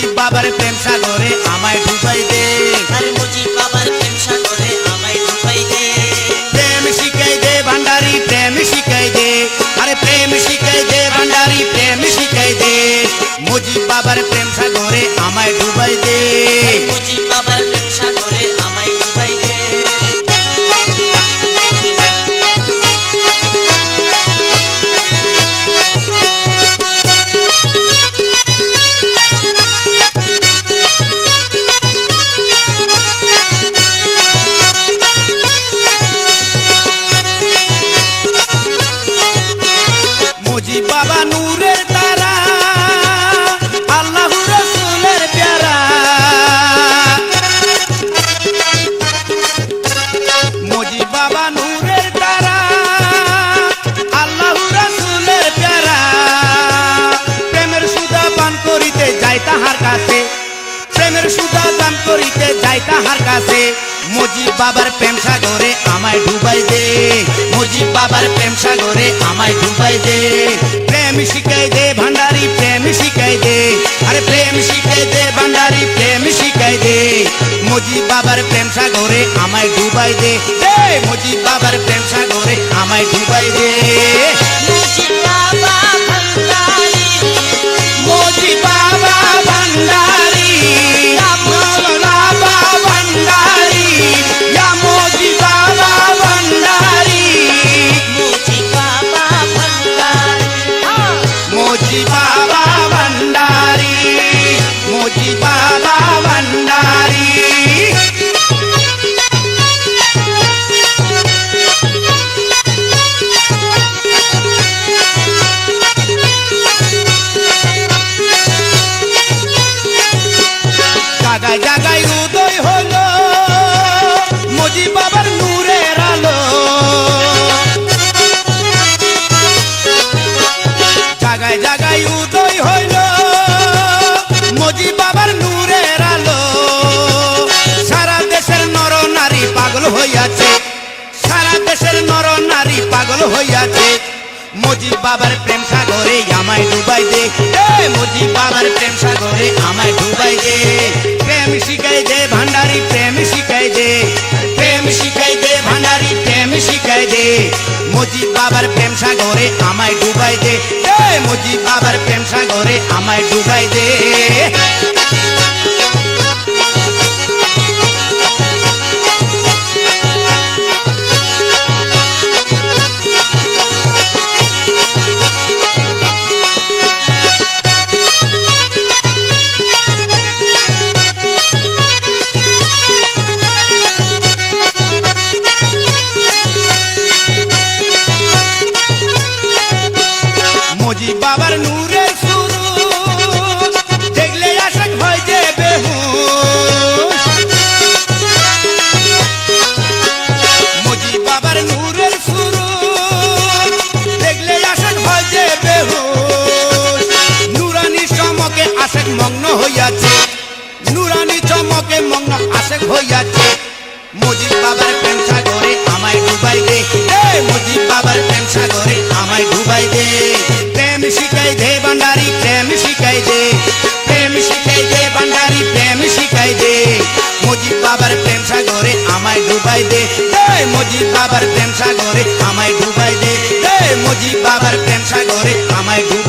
মুজিব বাবার প্রেম সাগরে আমায় ডুবাই দে, আরে মুজিব বাবার প্রেম সাগরে আমায় ডুবাই দে। প্রেম শিখাই দে ভান্ডারি প্রেম শিখাই দে, আরে প্রেম শিখাই দে ভান্ডারি প্রেম শিখাই দে, মুজিব বাবার প্রেম সাগরে আমায় ডুবাই দে, মুজিব বাবার প্রেম সাগরে আমায় ডুবাই দে। মুজিব বাবা নূরের তারা, আল্লাহ রাসূলের প্যারা, মুজিব বাবা নূরের তারা, আল্লাহ রাসূলের প্যারা, প্রেমের সুধা পান করিতে যাই তাহার কাছে, প্রেমের সুধা পান করিতে যাই তাহার কাছে, মুজিব বাবার প্রেম সাগরে আমায় ডুবাই দে, মুজিব বাবার প্রেম সাগরে আমায় ডুবাই দে, প্রেম শিখাই দে ভান্ডারি প্রেম শিখাই দে, আরে প্রেম শিখাই দে ভান্ডারি প্রেম শিখাই দে, মুজিব বাবার প্রেম সাগরে আমায় ডুবাই দে, মুজিব বাবার প্রেম সাগরে আমায় ডুবাই দে, মুজিব বাবা ভান্ডারি, মুজিব বাবা ভান্ডারি, বাবা ভান্ডারি, ইয়া মুজিব বাবা ভান্ডারি, মুজিব বাবা ভান্ডারি, মুজিব বাবা ভান্ডারি, মুজিব বাবা ভান্ডারি। জাগায় জাগায় উদয় হলো মুজিব বাবার নূরের আলো, জাগায় জাগায় উদয় হলো মুজিব বাবার নূরের আলো, সারা দেশের নর নারী পাগল হইয়াছে, সারা দেশের নর নারী পাগল হইয়াছে, মুজিব বাবার প্রেম সাগরে আমায় ডুবাই দে, মুজিব বাবার প্রেম সাগরে আমায় ডুবাই দে, প্রেম শিখাই দে ভান্ডারি প্রেম শিখাই দে, প্রেম শিখাই দে ভান্ডারি প্রেম শিখাই দে, মুজিব বাবার প্রেম সাগরে আমায় ডুবাই দে, মুজিব বাবার প্রেম সাগরে আমায় ডুবাই দে। মুজিব বাবার নূরের শুরু দেখলে আশাক হয় যে বেহুশ, মুজিব বাবার নূরের শুরু দেখলে আশাক হয় যে বেহুশ, নুরানি চমকে আশাক মগ্ন হইয়াছে, নুরানি চমকে মগ্ন আশাক হইয়াছে, মুজিব বাবার প্রেম সাগরে আমায় ডুবাই দে, মুজিব বাবার প্রেম সাগরে আমায় ডুবাই দে, প্রেম শিখাই দে ভান্ডারি প্রেম শিখাই দে, প্রেম শিখাই দে ভান্ডারি প্রেম শিখাই দে, মুজিব বাবার প্রেম সাগরে আমায় ডুবাই দে, মুজিব বাবার প্রেম সাগরে আমায় ডুবাই দে, মুজিব বাবার প্রেম সাগরে আমায় ডুবাই